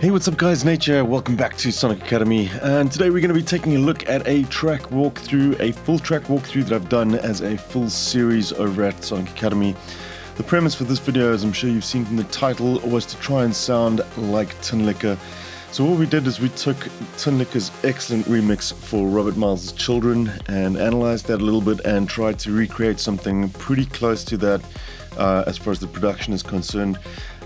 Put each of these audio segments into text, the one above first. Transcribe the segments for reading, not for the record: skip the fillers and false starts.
Hey, what's up guys, Nate here. Welcome back to Sonic Academy, and today we're going to be taking a look at a track walkthrough, a full track walkthrough that I've done as a full series over at Sonic Academy. The premise for this video, as I'm sure you've seen from the title, was to try and sound like Tinlicker. So what we did is we took Tinlicker's excellent remix for Robert Miles' Children and analyzed that a little bit and tried to recreate something pretty close to that as far as the production is concerned.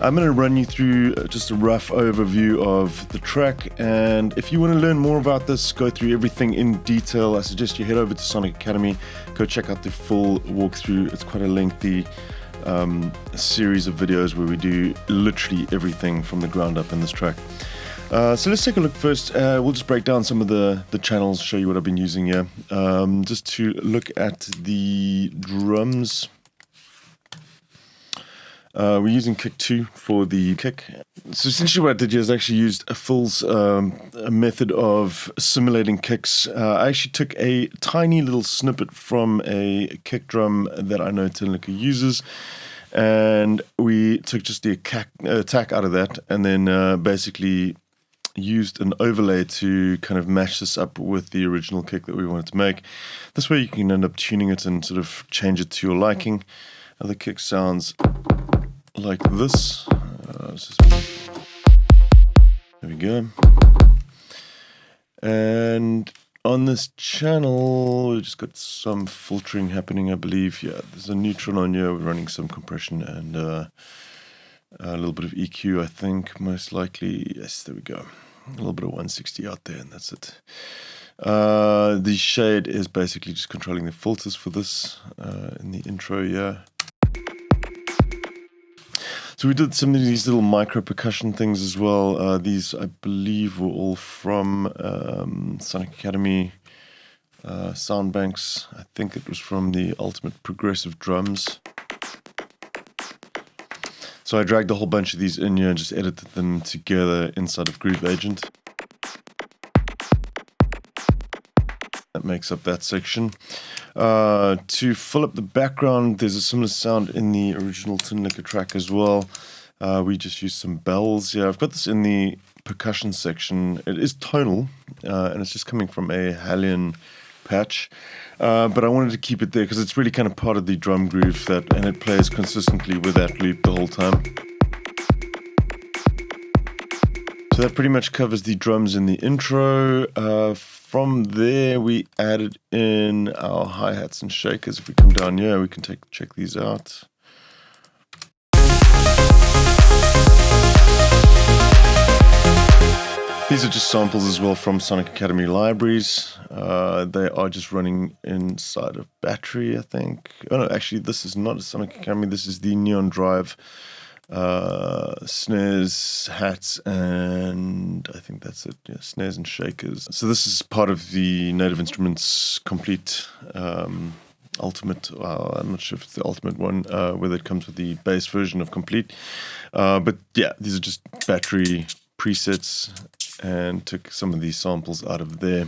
I'm going to run you through just a rough overview of the track, and if you want to learn more about this, go through everything in detail, I suggest you head over to Sonic Academy, go check out the full walkthrough. It's quite a lengthy series of videos where we do literally everything from the ground up in this track. So let's take a look first. We'll just break down some of the channels, show you what I've been using here. Just to look at the drums. We're using kick 2 for the kick. So essentially what I did here is actually used a Phil's method of simulating kicks. I actually took a tiny little snippet from a kick drum that I know Tinlicker uses, and we took just the attack out of that, and then basically used an overlay to kind of match this up with the original kick that we wanted to make. This way you can end up tuning it and sort of change it to your liking. The kick sounds like this. There we go. And on this channel, we've just got some filtering happening, I believe. Yeah, there's a neutral on here. We're running some compression and a little bit of EQ, I think, most likely. Yes, there we go. A little bit of 160 out there, and that's it. The shade is basically just controlling the filters for this in the intro, yeah. So we did some of these little micro percussion things as well. These, I believe, were all from Sonic Academy sound banks. I think it was from the Ultimate Progressive Drums. So I dragged a whole bunch of these in here and just edited them together inside of Groove Agent. That makes up that section. To fill up the background, there's a similar sound in the original Tinlicker track as well. We just used some bells. Yeah, I've got this in the percussion section. It is tonal, and it's just coming from a Hallian patch. But I wanted to keep it there because it's really kind of part of the drum groove, and it plays consistently with that loop the whole time. So that pretty much covers the drums in the intro. From there, we added in our hi-hats and shakers. If we come down here, we can check these out. These are just samples as well from Sonic Academy libraries. They are just running inside of Battery, I think. Oh no, actually, this is not a Sonic Academy. This is the Neon Drive snares, hats, and I think that's it. Yeah, snares and shakers. So this is part of the Native Instruments Complete Ultimate. I'm not sure if it's the Ultimate one, whether it comes with the base version of Complete. But yeah, these are just Battery presets, and took some of these samples out of there.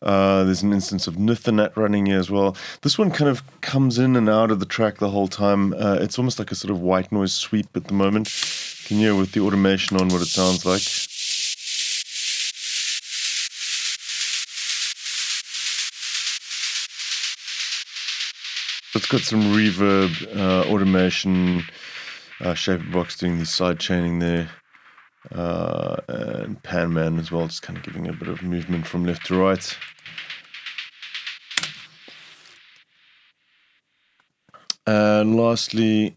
There's an instance of Nithanat running here as well. This one kind of comes in and out of the track the whole time. It's almost like a sort of white noise sweep at the moment. You can hear with the automation on what it sounds like. It's got some reverb, automation, Shaperbox doing the side chaining there. And Pan Man as well, just kind of giving a bit of movement from left to right. And lastly,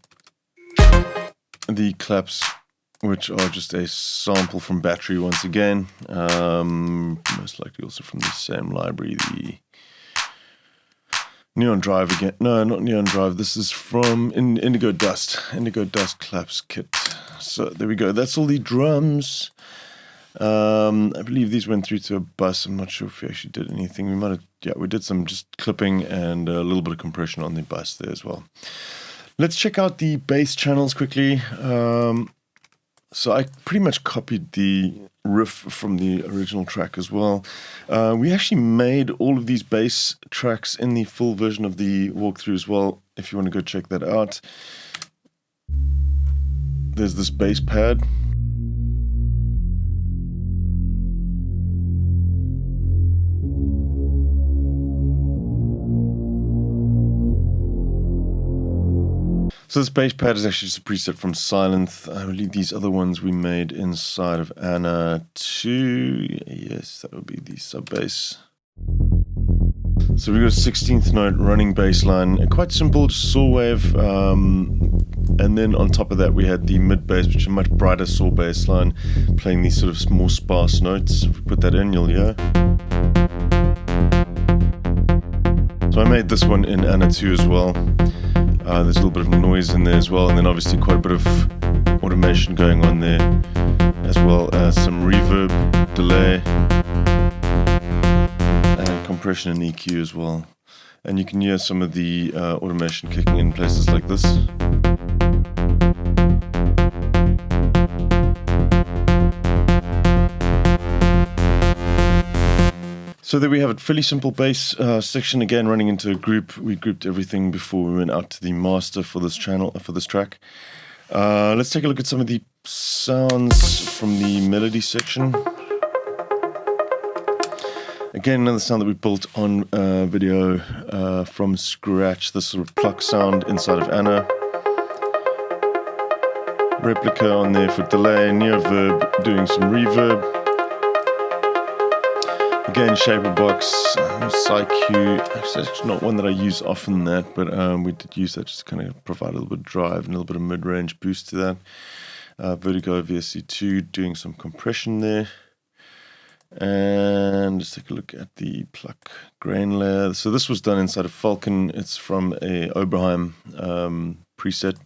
the claps, which are just a sample from Battery once again. Most likely also from the same library, the Neon Drive again. No, not Neon Drive. This is from Indigo Dust. Indigo Dust claps kit. So there we go. That's all the drums. I believe these went through to a bus. I'm not sure if we actually did anything. We might have, yeah, we did some just clipping and a little bit of compression on the bus there as well. Let's check out the bass channels quickly. So I pretty much copied the riff from the original track as well. We actually made all of these bass tracks in the full version of the walkthrough as well, if you want to go check that out. There's this bass pad. So this bass pad is actually just a preset from Silent. I believe these other ones we made inside of Anna 2. Yes, that would be the sub bass. So we've got a 16th note running bass line, quite simple, just saw wave. And then on top of that we had the mid bass, which is a much brighter saw bass line, playing these sort of more sparse notes. If we put that in, you'll hear. So I made this one in Anna 2 as well. There's a little bit of noise in there as well, and then obviously quite a bit of automation going on there, as well as some reverb, delay, and compression and EQ as well. And you can hear some of the automation kicking in places like this. So there we have it, fairly simple bass section, again running into a group. We grouped everything before we went out to the master for this channel, for this track. Let's take a look at some of the sounds from the melody section. Again, another sound that we built on video from scratch, this sort of pluck sound inside of Anna. Replica on there for delay, Neoverb doing some reverb. Again, Shaper Box, PsyQ, actually that's not one that I use often but we did use that just to kind of provide a little bit of drive and a little bit of mid-range boost to that. Vertigo VSC2 doing some compression there. And let's take a look at the pluck grain layer. So this was done inside of Falcon. It's from a Oberheim preset.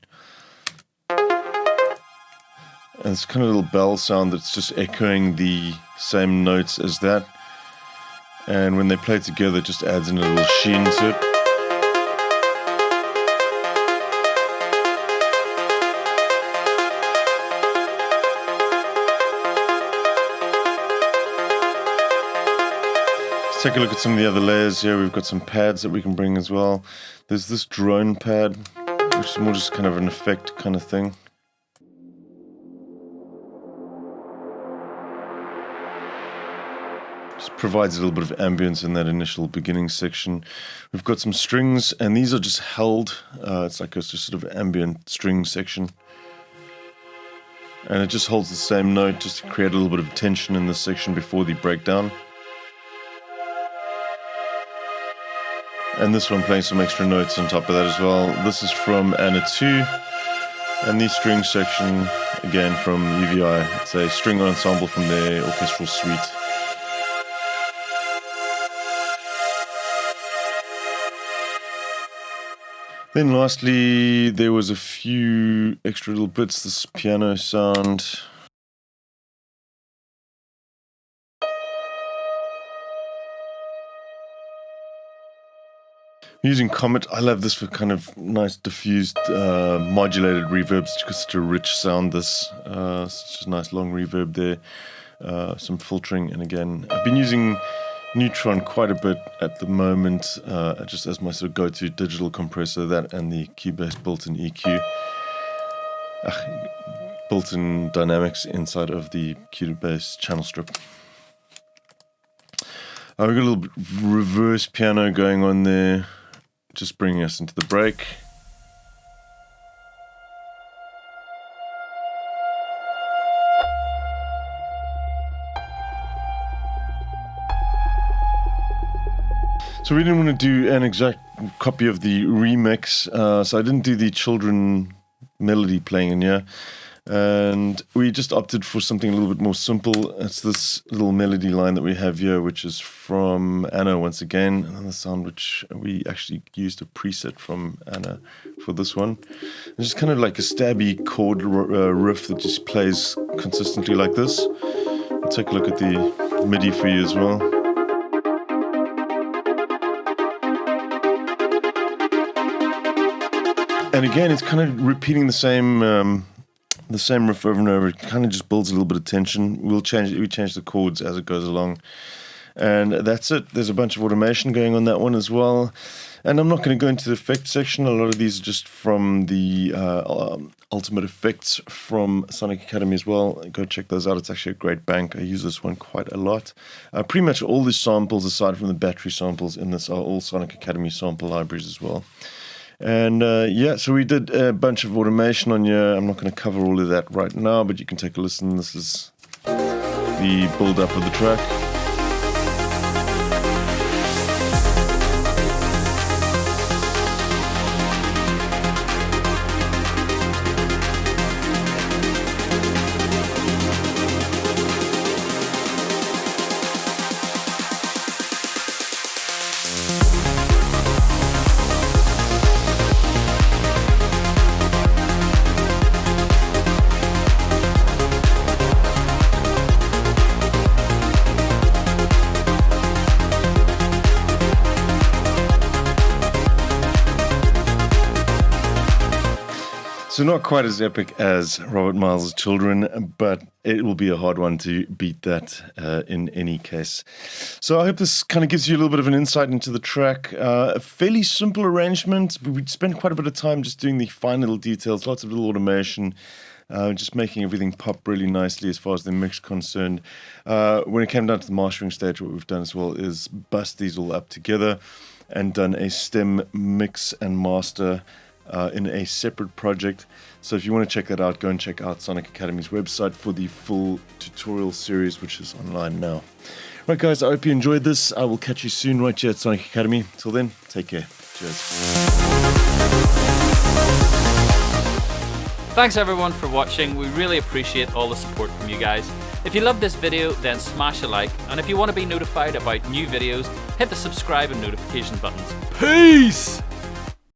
And it's kind of a little bell sound that's just echoing the same notes as that. And when they play together, it just adds in a little sheen to it. Let's take a look at some of the other layers here. We've got some pads that we can bring as well. There's this drone pad, which is more just kind of an effect kind of thing. Just provides a little bit of ambience in that initial beginning section. We've got some strings, and these are just held. It's like a just sort of ambient string section. And it just holds the same note just to create a little bit of tension in this section before the breakdown. And this one playing some extra notes on top of that as well. This is from Anna 2. And the string section, again from UVI. It's a string ensemble from their orchestral suite. Then lastly, there was a few extra little bits, this piano sound. Using Comet, I love this for kind of nice diffused modulated reverbs. It's got such a rich sound, this. Such a nice long reverb there. Some filtering, and again, I've been using Neutron quite a bit at the moment, just as my sort of go-to digital compressor, that and the Cubase built-in EQ. Built-in dynamics inside of the Cubase channel strip. We've got a little bit of reverse piano going on there, just bringing us into the break. So we didn't want to do an exact copy of the remix, so I didn't do the children melody playing in here. And we just opted for something a little bit more simple. It's this little melody line that we have here, which is from Anna once again. Another sound which we actually used a preset from Anna for this one. It's just kind of like a stabby chord riff that just plays consistently like this. I'll take a look at the MIDI for you as well. And again, it's kind of repeating the same riff over and over. It kind of just builds a little bit of tension. We change the chords as it goes along, and that's it. There's a bunch of automation going on that one as well. And I'm not going to go into the effects section. A lot of these are just from the Ultimate Effects from Sonic Academy as well. Go check those out. It's actually a great bank. I use this one quite a lot. Pretty much all the samples, aside from the battery samples in this, are all Sonic Academy sample libraries as well. And yeah, so we did a bunch of automation on here. I'm not going to cover all of that right now, but you can take a listen. This is the build-up of the track. So not quite as epic as Robert Miles' Children, but it will be a hard one to beat that in any case. So I hope this kind of gives you a little bit of an insight into the track. A fairly simple arrangement, but we spent quite a bit of time just doing the fine little details, lots of little automation, just making everything pop really nicely as far as the mix concerned. When it came down to the mastering stage, what we've done as well is bust these all up together and done a stem mix and master in a separate project. So if you want to check that out, go and check out Sonic Academy's website for the full tutorial series, which is online now. Right, guys, I hope you enjoyed this. I will catch you soon right here at Sonic Academy. Till then, take care. Cheers. Thanks everyone for watching. We really appreciate all the support from you guys. If you love this video, then smash a like, and if you want to be notified about new videos, hit the subscribe and notification buttons. Peace!